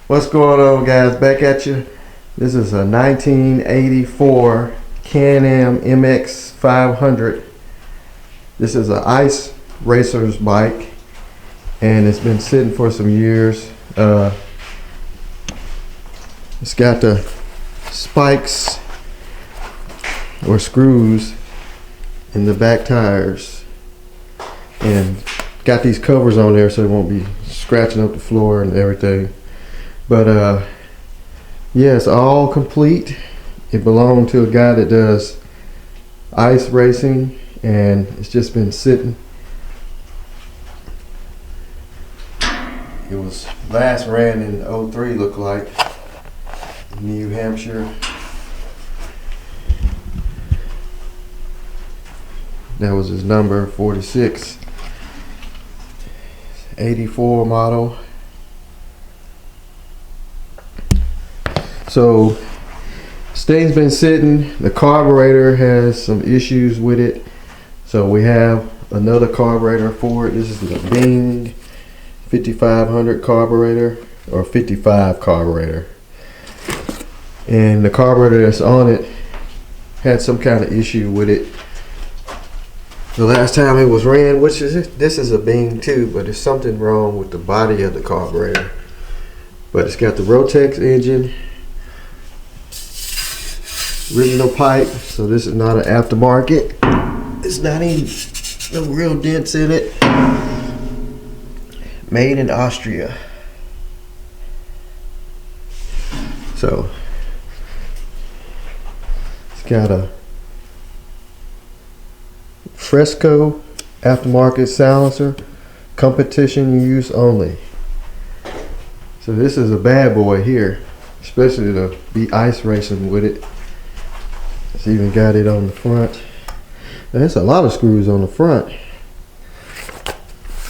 What's going on, guys? Back at you. This is a 1984 Can-Am MX500. This is an ice racer's bike, and it's been sitting for some years. It's got the spikes or screws in the back tires, and got these covers on there so it won't be scratching up the floor and everything. But yeah, it's all complete. It belonged to a guy that does ice racing, and it's just been sitting. It was last ran in '03, looked like, New Hampshire. That was his number, 46. 84 model. So this thing's been sitting. The carburetor has some issues with it, so we have another carburetor for it. This is the Bing 5500 carburetor, or 55 carburetor, and the carburetor that's on it had some kind of issue with it the last time it was ran, which is, this is a Bing too, but there's something wrong with the body of the carburetor. But it's got the Rotex engine, original pipe, so this is not an aftermarket. It's not even no real dents in it. Made in Austria. So it's got a Fresco aftermarket silencer, competition use only. So this is a bad boy here, especially to be ice racing with it. It's even got it on the front. There's a lot of screws on the front.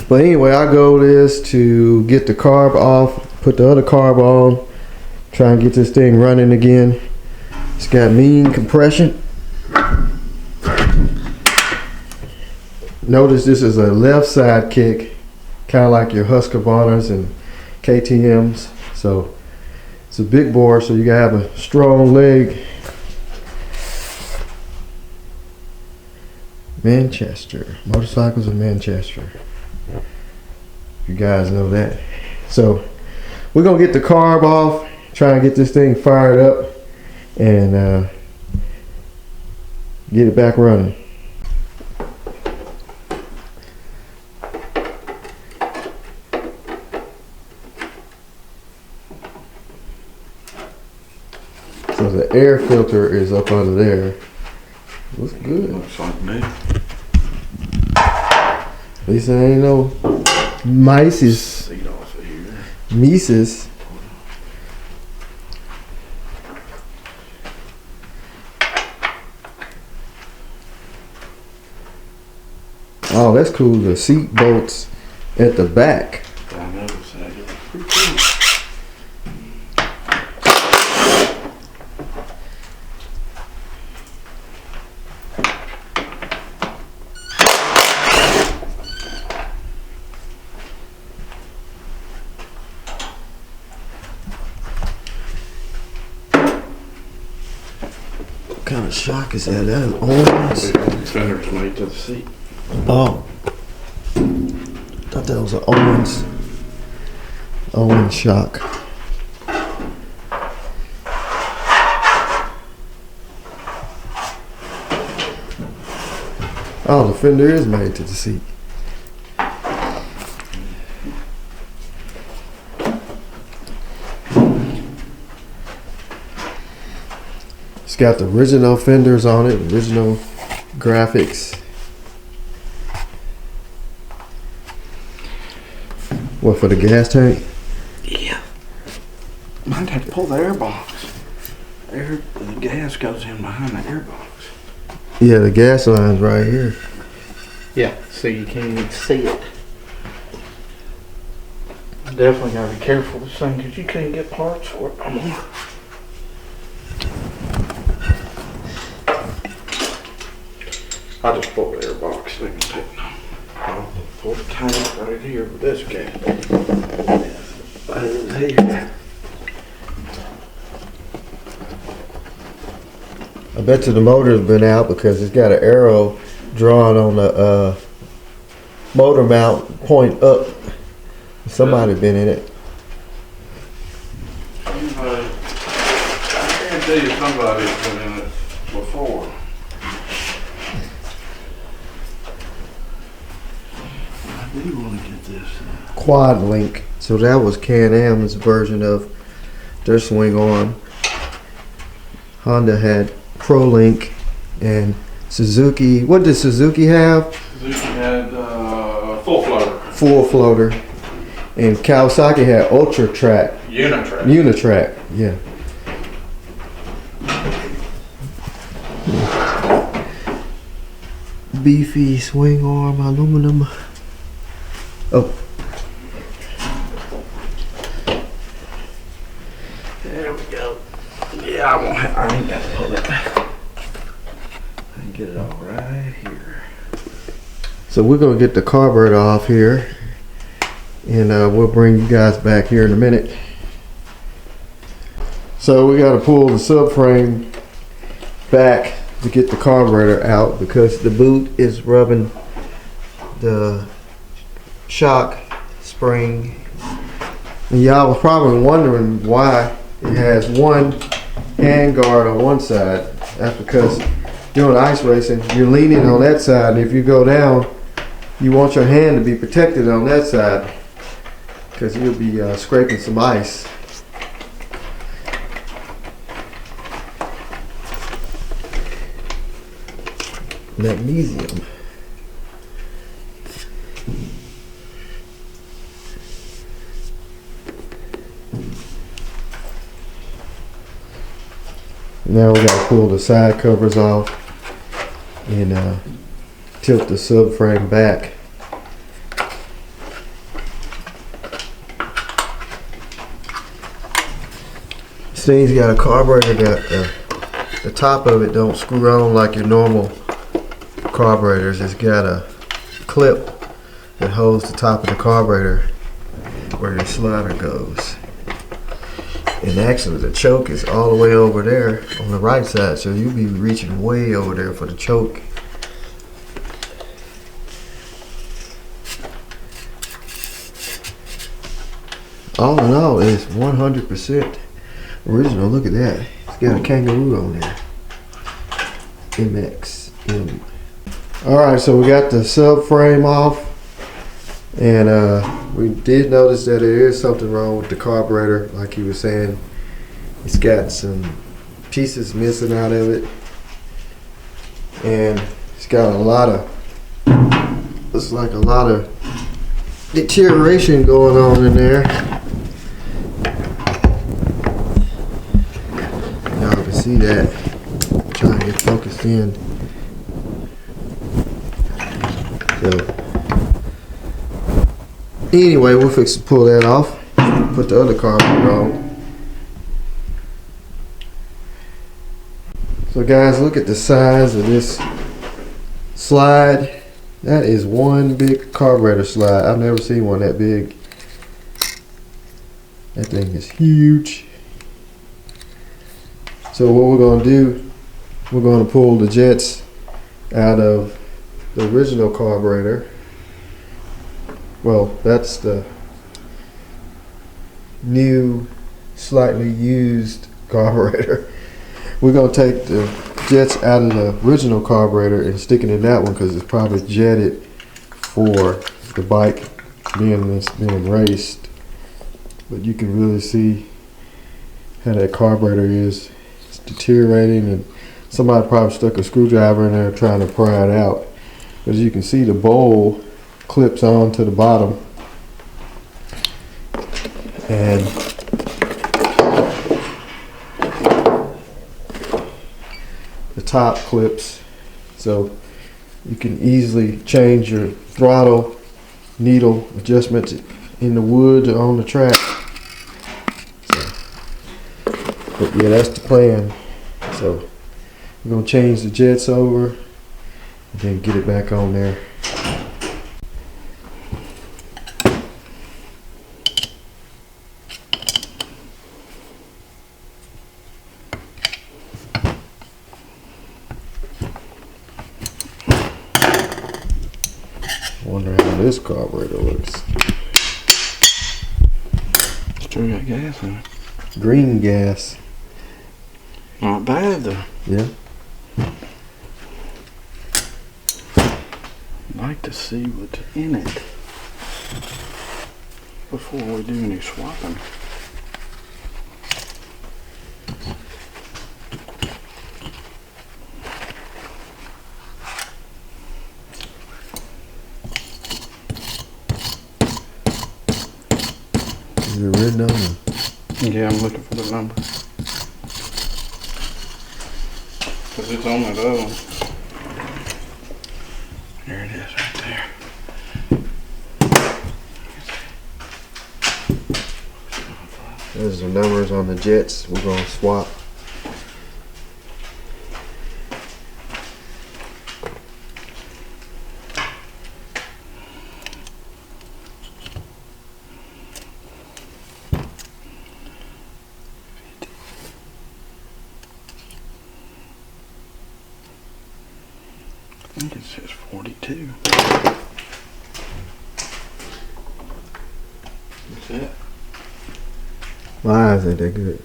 But anyway, our goal is to get the carb off, put the other carb on, try and get this thing running again. It's got mean compression. Notice this is a left side kick, kind of like your Husqvarnas and KTMs. So it's a big bore, so you gotta have a strong leg. Manchester, motorcycles in Manchester. You guys know that. So we're gonna get the carb off, try and get this thing fired up, and get it back running. So the air filter is up under there. Looks good. Looks like me. At least there ain't no mices. Seat off of here. Mises. Oh, that's cool. The seat bolts at the back. I noticed that. It was pretty cool. What kind of shock is that? That is orange. Fenders made to the seat. Oh. Thought that was an orange shock. Oh, the fender is made to the seat. It's got the original fenders on it, original graphics. What, for the gas tank? Yeah. Might have to pull the air box. The gas goes in behind the air box. Yeah, the gas line's right here. Yeah, so you can't even see it. Definitely gotta be careful with this thing because you can't get parts for it no more. I just pulled the air box so they can take it. I'll pull the tank right here with this gas. Right in here. bet you the motor's been out because it's got an arrow drawn on the motor mount point up. Somebody been in it. I guarantee you somebody's been in it before. I do want to get this. Quad link. So that was Can-Am's version of their swing arm. Honda had Pro Link, and Suzuki. What did Suzuki have? Suzuki had full floater. Full floater. And Kawasaki had Ultra Track. Unitrack. Unitrack, yeah. Beefy swing arm aluminum. Oh. There we go. Yeah, I ain't got to pull it. I can get it all right here. So we're gonna get the carburetor off here, and we'll bring you guys back here in a minute. So we gotta pull the subframe back to get the carburetor out because the boot is rubbing the shock spring. And y'all was probably wondering why it has one hand guard on one side. That's because doing ice racing, you're leaning on that side, and if you go down, you want your hand to be protected on that side because you'll be scraping some ice. Magnesium. Now we gotta pull the side covers off and tilt the subframe back. This thing's got a carburetor that the top of it don't screw on like your normal carburetors. It's got a clip that holds the top of the carburetor where your slider goes. And actually the choke is all the way over there on the right side, so you'll be reaching way over there for the choke. All in all, it's 100% original. Look at that. It's got a kangaroo on there. MX500. Alright, so we got the subframe off, and we did notice that there is something wrong with the carburetor, like he was saying. It's got some pieces missing out of it, and it's got a lot of, looks like a lot of deterioration going on in there. Y'all can see that. I'm trying to get focused in. So, anyway, we'll fix to pull that off. Put the other carburetor on. So guys, look at the size of this slide. That is one big carburetor slide. I've never seen one that big. That thing is huge. So what we're going to do, we're going to pull the jets out of the original carburetor. Well, that's the new, slightly used carburetor. We're going to take the jets out of the original carburetor and stick it in that one because it's probably jetted for the bike being raced. But you can really see how that carburetor is. It's deteriorating, and somebody probably stuck a screwdriver in there trying to pry it out. As you can see, the bowl clips on to the bottom, and the top clips, so you can easily change your throttle needle adjustments in the wood or on the track. So, but yeah, that's the plan. So we're gonna change the jets over and then get it back on there. this carburetor looks. Still got gas in it. Green gas. Not bad though. Yeah. I'd like to see what's in it before we do any swapping. Is it written on it? Yeah, I'm looking for the number. Cause it's on that other one. There it is right there. There's the numbers on the jets. We're gonna swap. I think it says 42. That's it. My eyes ain't that good.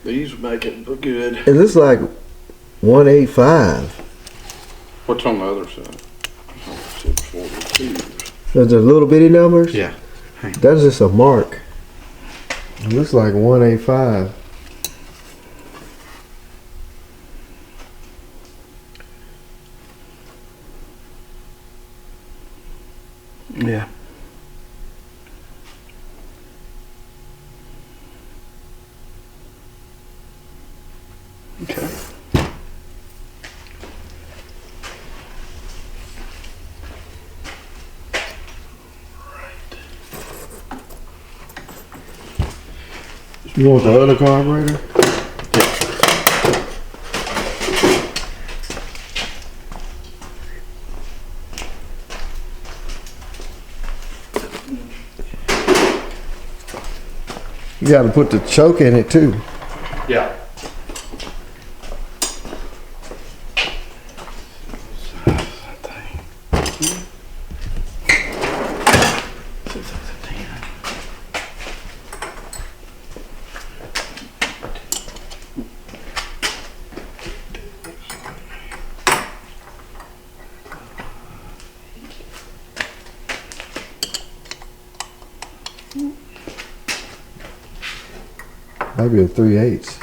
These make it look good. It looks like 185. What's on the other side? Oh, it said 42. Those are little bitty numbers? Yeah. That's just a mark. It looks like 185. Yeah. Okay. You want the other carburetor? You gotta put the choke in it too. Yeah. Might be a 3/8.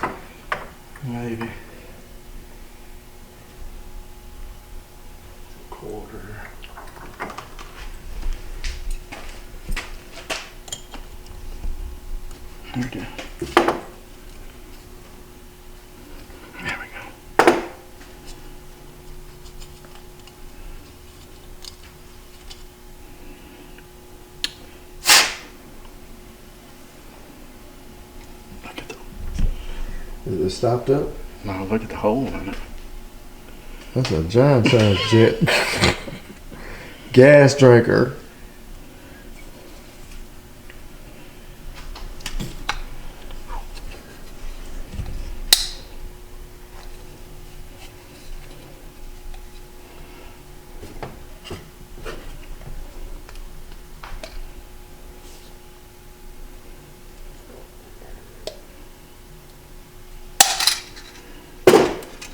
Maybe. Quarter. Okay. There we go. Look at the. Is it stopped up? No, look at the hole in it. That's a giant size jet. Gas drinker.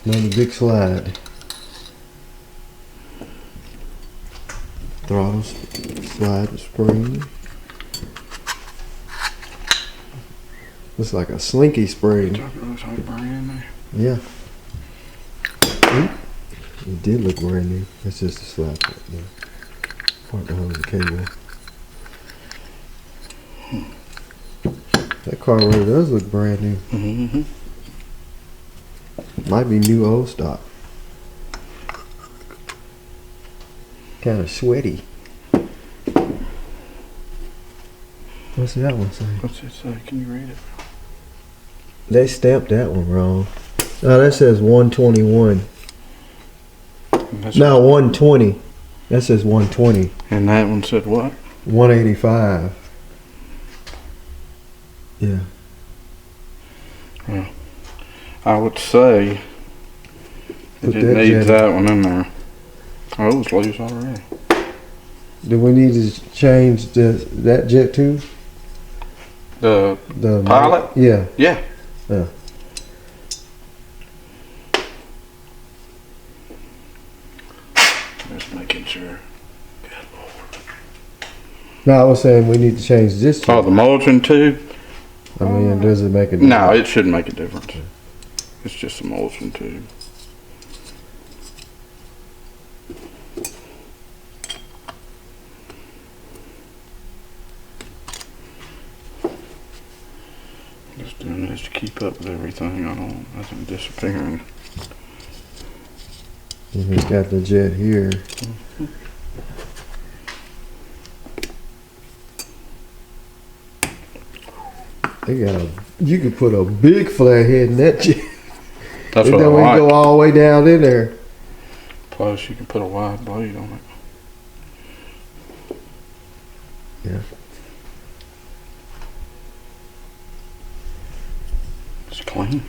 Another big slide. Throttle slide spring. Looks like a slinky spring. Looks like brand new. Yeah. It did look brand new. That's just a slide. Yeah. Part to hold the cable. That carburetor does look brand new. Mm-hmm. Might be new old stock. Kind of sweaty. What's that one say? What's it say? Can you read it? They stamped that one wrong. Oh, that says 121. No, 120. That says 120. And that one said what? 185. Yeah. Well, I would say Put it that needs jet that one in there. Oh, it was loose already. Do we need to change that jet tube? The The pilot? Yeah. Yeah. Yeah. Just making sure. No, I was saying we need to change this Oh, tube. the mulching tube? I mean, does it make a difference? No, it shouldn't make a difference. It's just a mulching tube. Just doing this to keep up with everything. I don't want nothing disappearing. He's got the jet here. You could put a big flathead in that jet. That's And what I then we like. go all the way down in there. Plus, you can put a wide blade on it. Yeah. It's clean.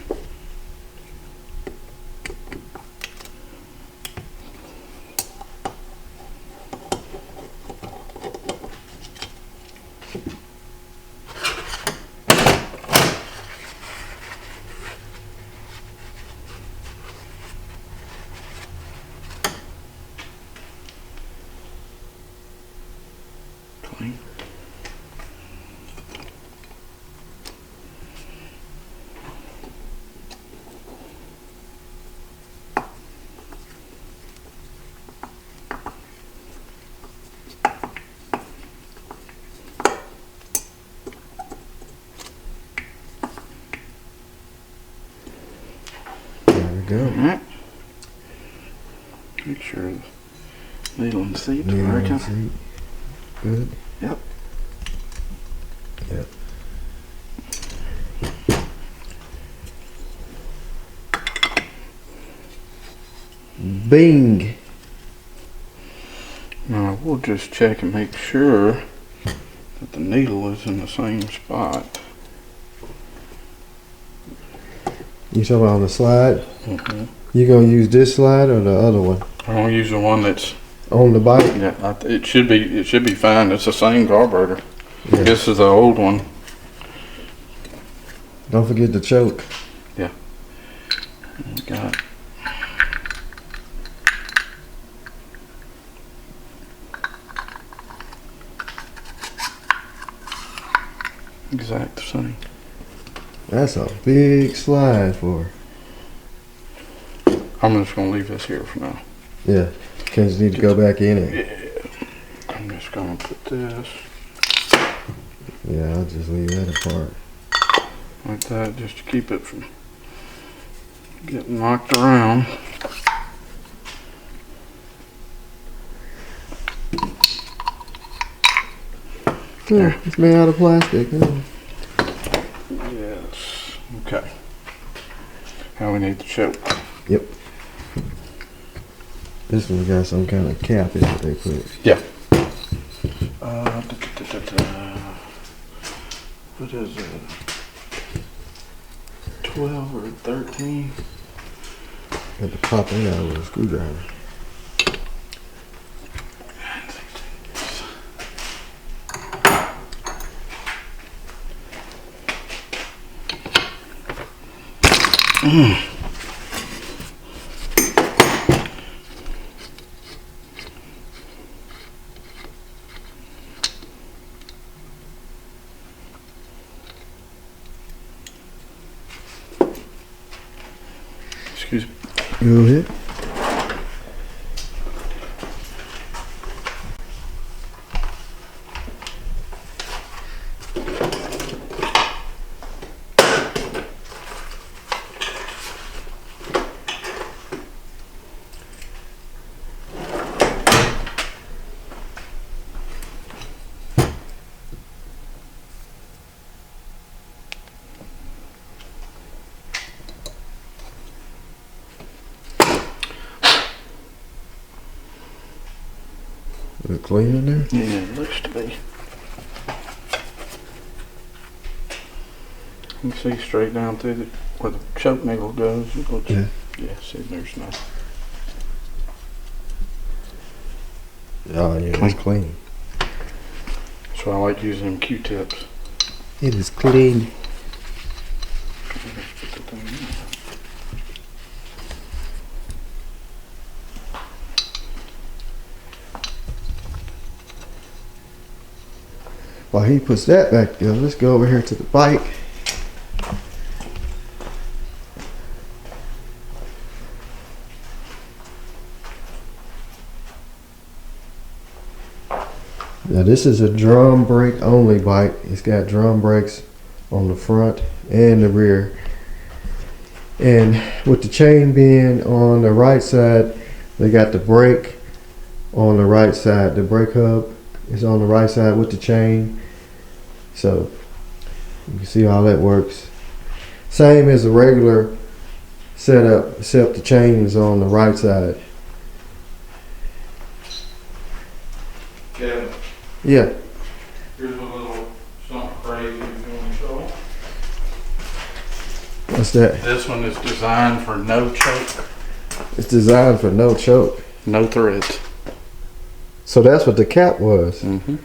Clean. There we go. Alright. Make sure the needle and seat's Needle and working. seat. Good. Yep. Yep. Bing. Now we'll just check and make sure that the needle is in the same spot. You talking about on the slide? Mm-hmm. You gonna use this slide or the other one? I'm gonna use the one that's On the bike? yeah. It should be fine. It's the same carburetor. Yeah. This is the old one. Don't forget to choke. We got exact same. That's a big slide for her. I'm just gonna leave this here for now. Yeah. Cause you need to go back in it. Yeah. I'm just gonna put this Yeah, I'll just leave that apart. like that just to keep it from getting knocked around. Yeah, it's made out of plastic. Yeah. Yes. Okay. Now we need the choke. Yep. This one got some kind of cap in it they put. What is it? 12 or 13? Had to pop it out with a screwdriver. Excuse me. Go ahead. Is it clean in there? Yeah, it looks to be. You can see straight down through where the choke needle goes. It looks, Yeah. yeah, see, there's no. Oh yeah, it's clean. So I like using them Q-tips. It is clean. While he puts that back there, let's go over here to the bike. Now this is a drum brake only bike. It's got drum brakes on the front and the rear. And with the chain being on the right side, they got the brake on the right side. The brake hub is on the right side with the chain. So you can see how that works. Same as a regular setup, except the chain is on the right side. Kevin, Yeah. here's a little something crazy if you want to show. What's that? This one is designed for no choke, It's designed for no choke. no threads. So that's what the cap was. Mm-hmm.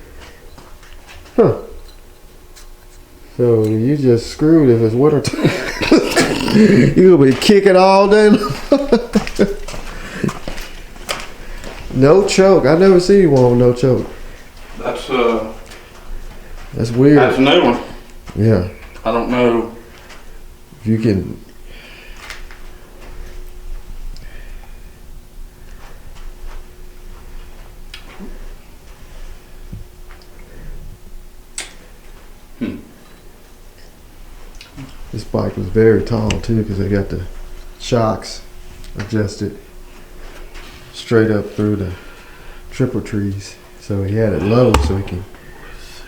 Huh. So you just screwed if it's winter time. You'll be kicking all day long. No choke. I never seen one with no choke. That's weird. that's a new one. Yeah. I don't know. If you can. This bike was very tall too because they got the shocks adjusted straight up through the triple trees. So he had it low so he can,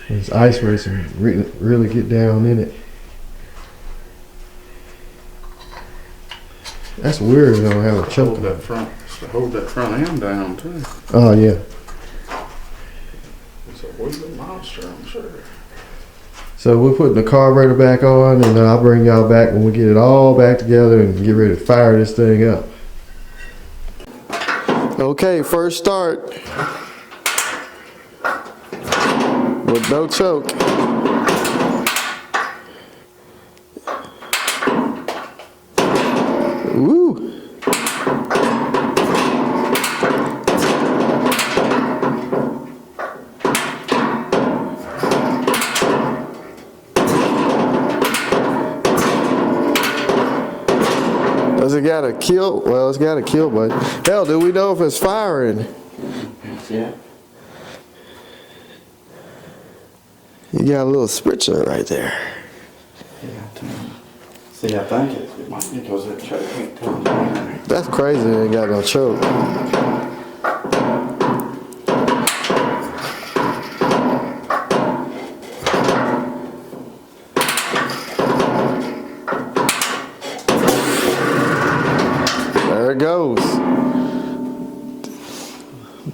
when it's ice racing, really get down in it. That's weird they don't have a choke. Hold that front end down too. Oh yeah. It's a wheelie monster, I'm sure. So we're putting the carburetor back on, and then I'll bring y'all back when we get it all back together and get ready to fire this thing up. Okay, first start with no choke. Woo! Does it got a kill? Well, it's got a kill button. Hell, do we know if it's firing? Yeah. You got a little spritzer right there. Yeah. See, I think it might be because that choke ain't coming down. That's crazy. It ain't got no choke. There it goes.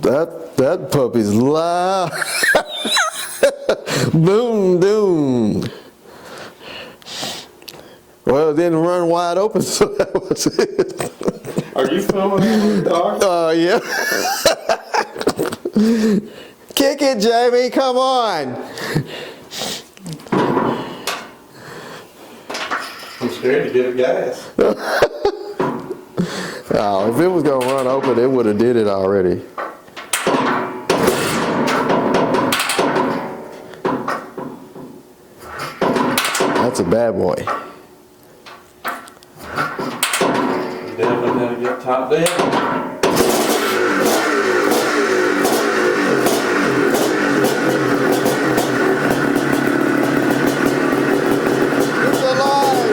That puppy's loud. Boom, doom. Well, it didn't run wide open, so that was it. Are you filming in the dark? Yeah. Kick it, Jamie. Come on. I'm scared to get a gas. Oh, if it was gonna run open, it would have did it already. That's a bad boy. Definitely gotta get top down. It's alive.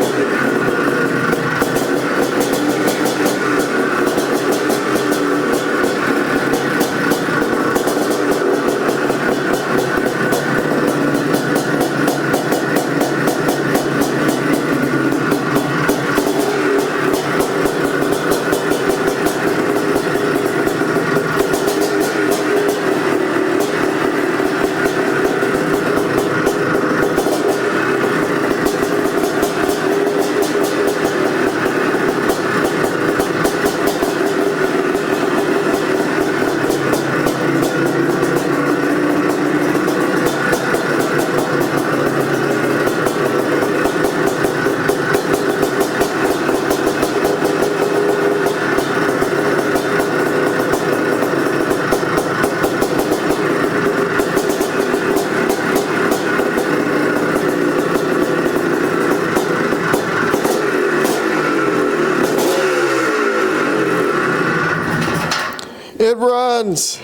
It runs.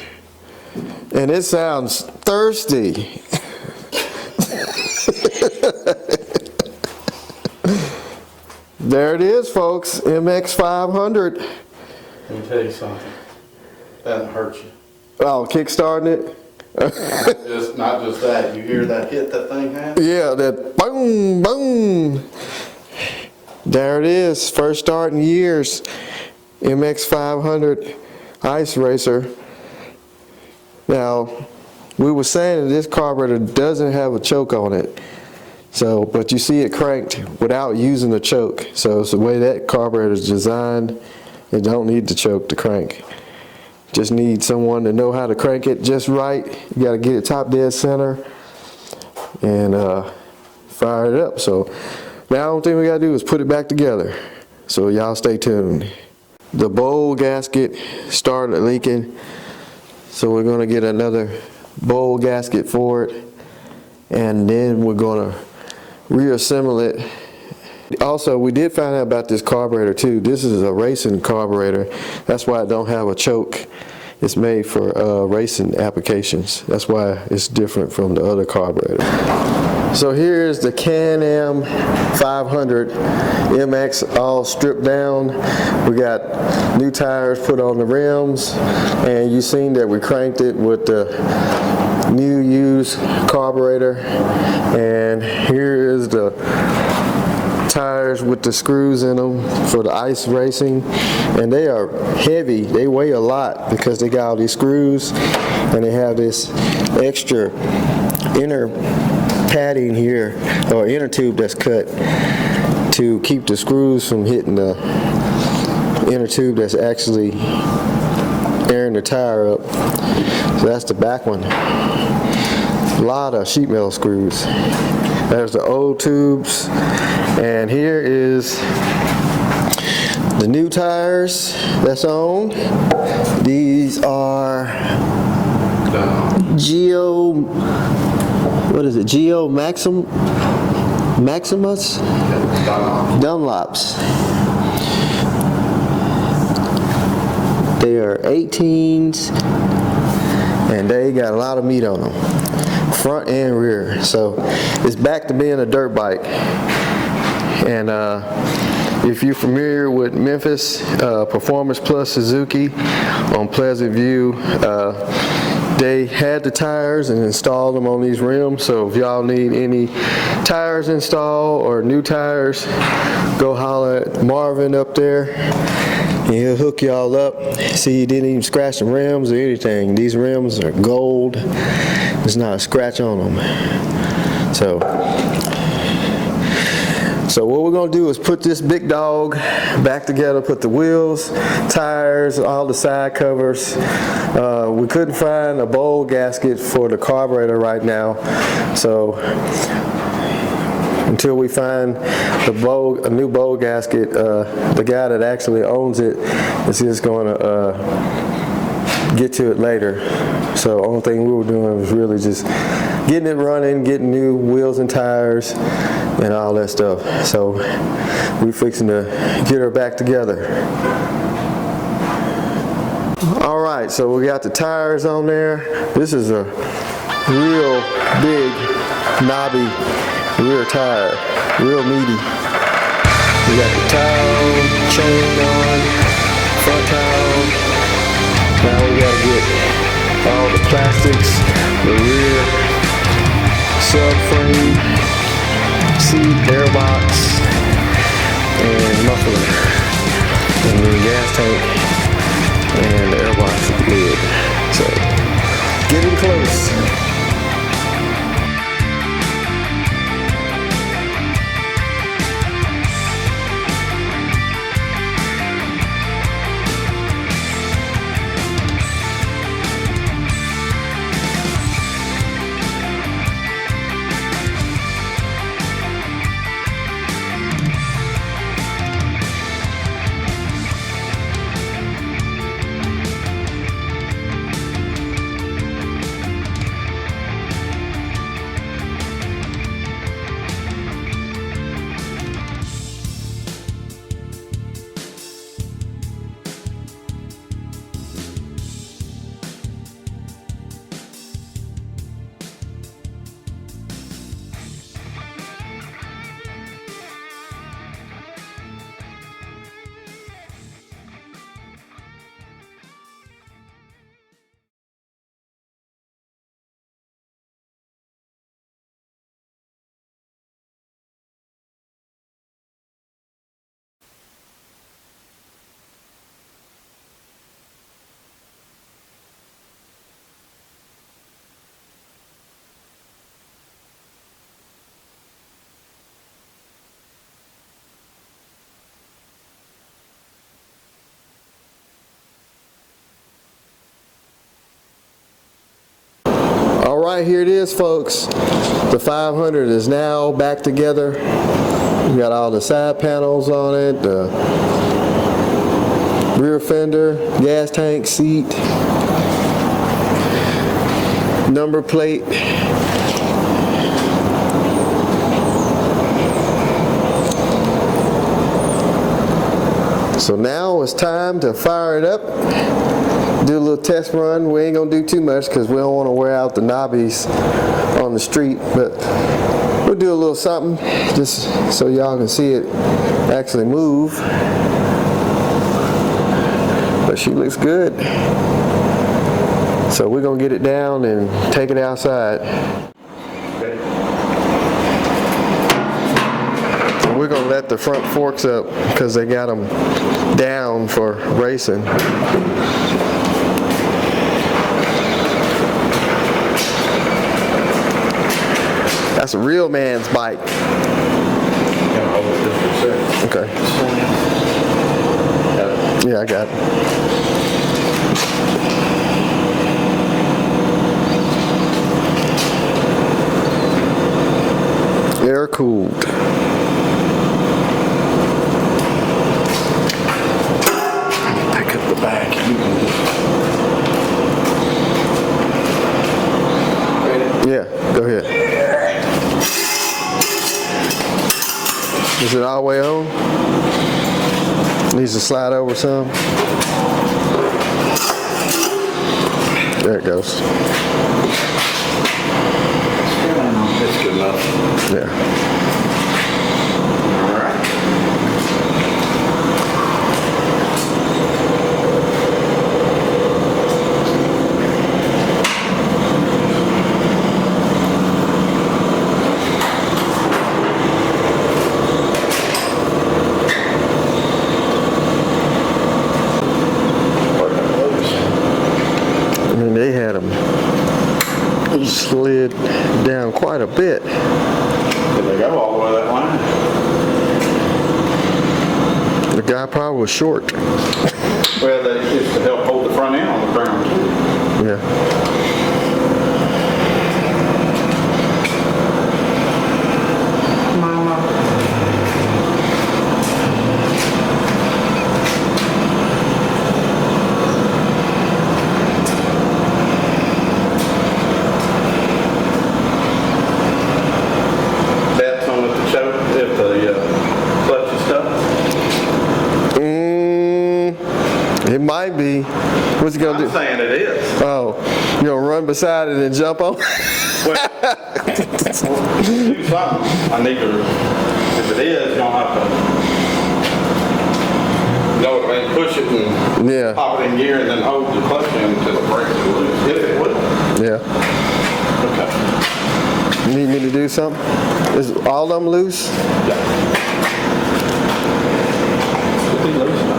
And it sounds thirsty. There it is, folks. MX500. Let me tell you something. That doesn't hurt you. Oh, kickstarting it? Not just that. You hear that hit that thing has? Yeah, that boom, boom. There it is. First start in years. MX500 ice racer. Now, we were saying that this carburetor doesn't have a choke on it. So, but you see it cranked without using the choke. So it's the way that carburetor is designed. It don't need the choke to crank. Just need someone to know how to crank it just right. You got to get it top dead center and fire it up. So now the only thing we got to do is put it back together. So y'all stay tuned. The bowl gasket started leaking. So we're going to get another bowl gasket for it. And then we're going to reassemble it. Also, we did find out about this carburetor too. This is a racing carburetor. That's why it don't have a choke. It's made for racing applications. That's why it's different from the other carburetor. So here's the Can-Am 500 MX all stripped down. We got new tires put on the rims, and you seen that we cranked it with the new used carburetor. And here is the tires with the screws in them for the ice racing, and they are heavy. They weigh a lot because they got all these screws, and they have this extra inner padding here, or inner tube that's cut to keep the screws from hitting the inner tube that's actually airing the tire up. So that's the back one. A lot of sheet metal screws. There's the old tubes, and here is the new tires that's on. These are Geo Maximus Dunlops. They are 18s, and they got a lot of meat on them, front and rear. So it's back to being a dirt bike. And if you're familiar with Memphis Performance Plus Suzuki on Pleasant View, they had the tires and installed them on these rims. So if y'all need any tires installed or new tires, go holler at Marvin up there. He'll hook y'all up. See, he didn't even scratch the rims or anything. These rims are gold. There's not a scratch on them. So what we're going to do is put this big dog back together, put the wheels, tires, all the side covers. We couldn't find a bowl gasket for the carburetor right now. So until we find a new bowl gasket, the guy that actually owns it is just going to get to it later. So the only thing we were doing was really just getting it running, getting new wheels and tires and all that stuff. So we're fixing to get her back together. All right, so we got the tires on there. This is a real big knobby rear tire, real meaty. We got the tire chain on, front tire. Now we gotta get all the plastics, the rear subframe, seat, airbox, and muffler, and the gas tank, and the airbox lid. So, getting close. All right, here it is, folks. The 500 is now back together. We got all the side panels on it, the rear fender, gas tank, seat, number plate. So now it's time to fire it up. Do a little test run. We ain't gonna do too much because we don't want to wear out the knobbies on the street, but we'll do a little something just so y'all can see it actually move. But she looks good. So we're gonna get it down and take it outside. And we're gonna let the front forks up because they got them down for racing. That's a real man's bike. Okay. Yeah, I got it. Air cooled. Pick up the back. Yeah, go ahead. Is it all the way on? Needs to slide over some. There it goes. That's good enough. Yeah. All right. They had them slid down quite a bit. Did they go all the way that line? The guy probably was short. Well, it's to help hold the front end on the ground. Yeah. It might be. What's he gonna do? I'm saying it is. Oh, you gonna run beside it and jump on? Well, do something. I need to. If it is, you're gonna have to. You know what I mean? Push it and Yeah. pop it in gear and then hold the clutch in until it breaks it loose. If it would. Yeah. Okay. You need me to do something? Is all of them loose? Yeah. Should be loose now.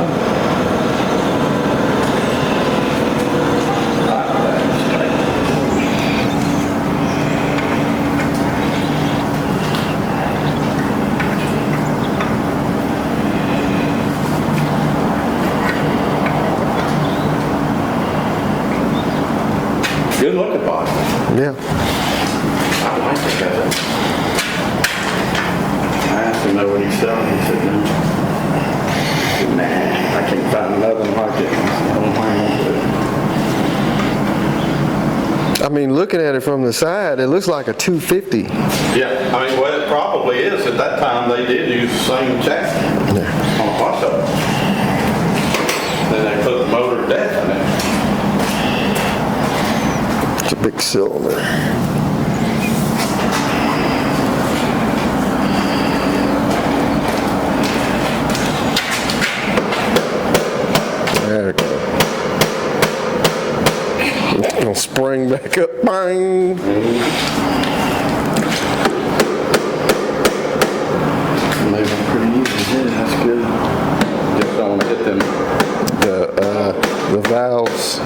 Good looking bike. Yeah. I like it better. I asked him what he's selling. He said, no. I said, nah, I can't find another one like it. I said, don't hang on to it. I mean, looking at it from the side, it looks like a 250. Yeah, I mean, well, it probably is. At that time, they did use the same chassis on a crossover. Then they put the motor deck in it. It's a big cylinder. There we go. It'll spring back up. Bang! Moving pretty easy. Yeah, that's good. Just don't want to hit them. The valves.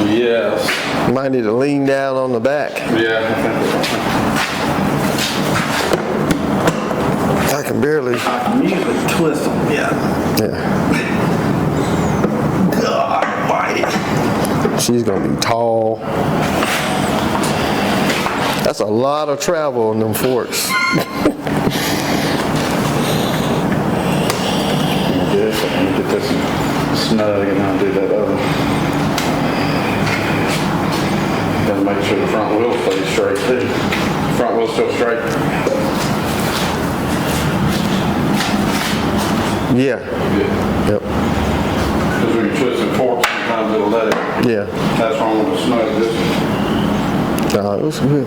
Yes. Might need to lean down on the back. Yeah. I can barely. I can usually twist them. Yeah. Yeah. God, bite it. She's gonna be tall. That's a lot of travel on them forks. Yes, I'm gonna get this snug and I'll do that other. Gotta make sure the front wheel stays straight too. Front wheel's still straight. Yeah. Good. Yep. Because when you're twisting forks, sometimes it'll let it. Yeah. That's why I want to snug this. It was good.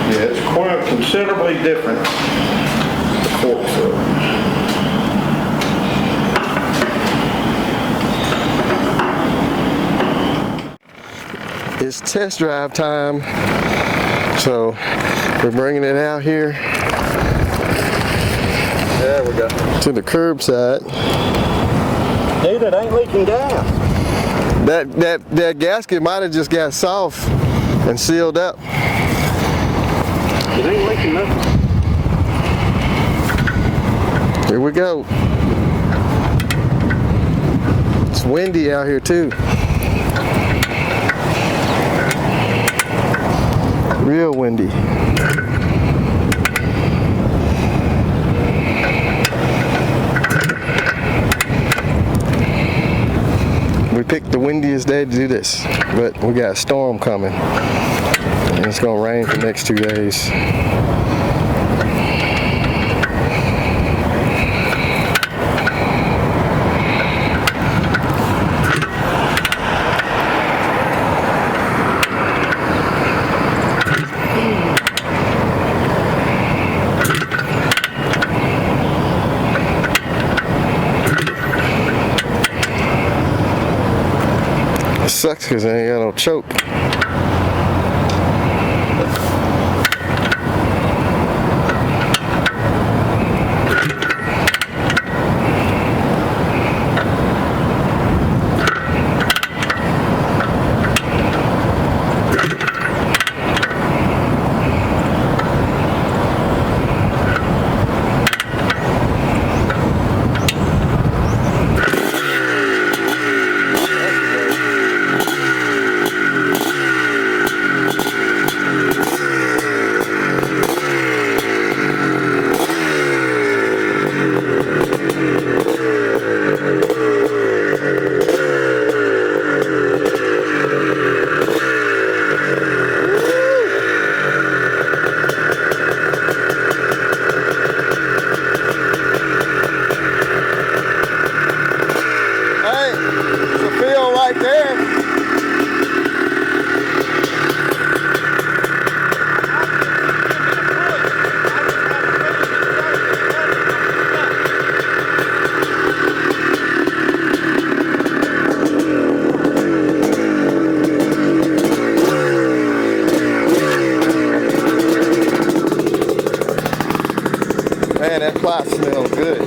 Yeah, it's quite considerably different. The forks are. It's test drive time, so we're bringing it out here. There we go. To the curbside. Dude, it ain't leaking gas. That gasket might have just got soft and sealed up. It ain't leaking nothing. Here we go. It's windy out here too. Real windy. We picked the windiest day to do this, but we got a storm coming. And it's gonna rain for the next 2 days. Sucks because I ain't got no choke. Man, that pot smells good.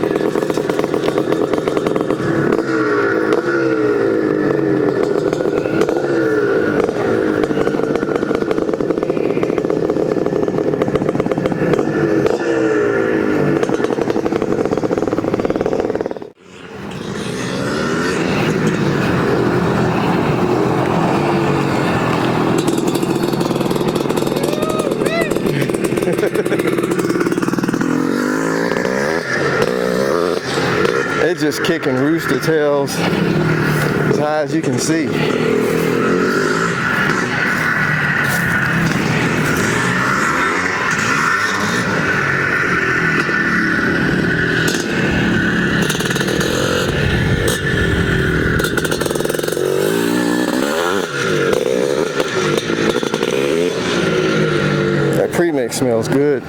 They just kicking rooster tails as high as you can see. That premix smells good.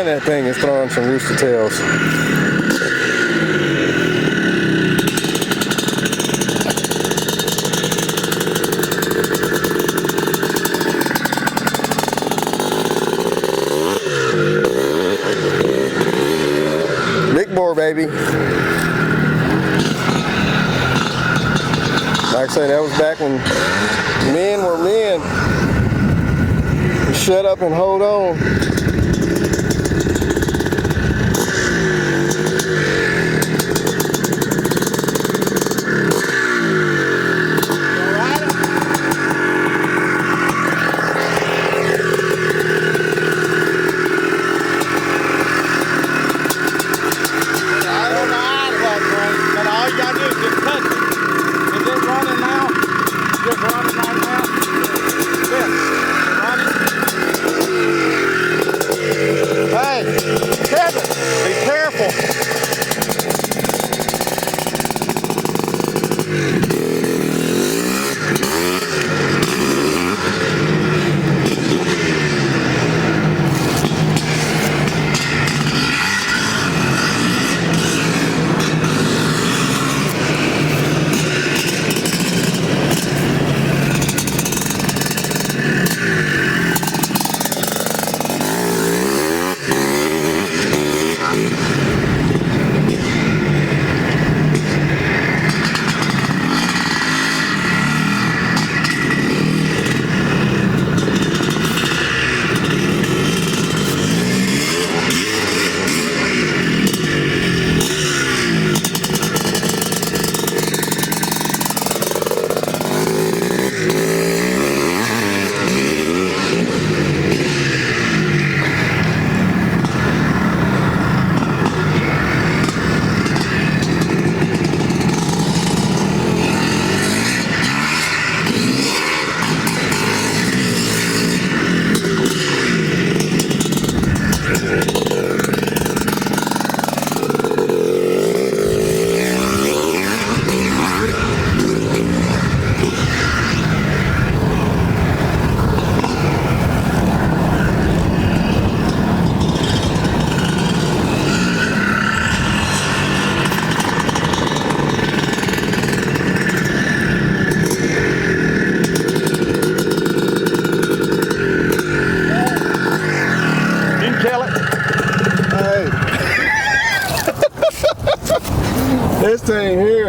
That thing is throwing some rooster tails. Big bore, baby. Like I say, that was back when men were men. Shut up and hold on.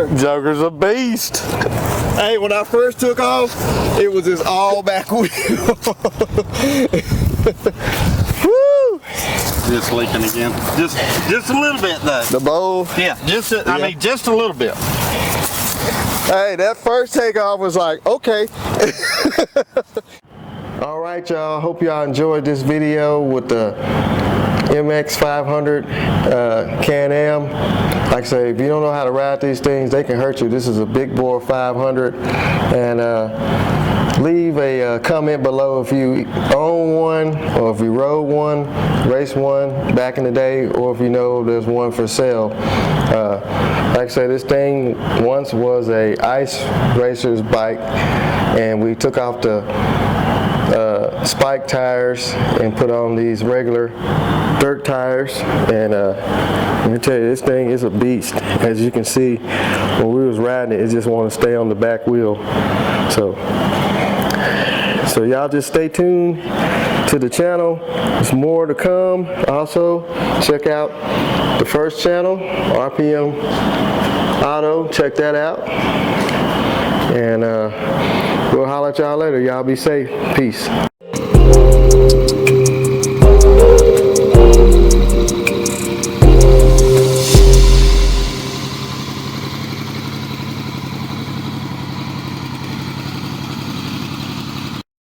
Joker. Joker's a beast. Hey, when I first took off, it was this all back wheel. Woo! Just leaking again. Just a little bit though. The bowl. Yeah, just I mean just a little bit. Hey, that first takeoff was like, okay. All right, y'all. Hope y'all enjoyed this video with the MX500 Can-Am. Like I say, if you don't know how to ride these things, they can hurt you. This is a big bore 500. And leave a comment below if you own one, or if you rode one, raced one back in the day, or if you know there's one for sale. Like I say, this thing once was a ice racer's bike, and we took off the spike tires and put on these regular dirt tires, and let me tell you, this thing is a beast. As you can see, when we was riding it, it just want to stay on the back wheel. So y'all just stay tuned to the channel. There's more to come. Also, check out the first channel, RPM Auto. Check that out. And we'll holler at y'all later. Y'all be safe. Peace.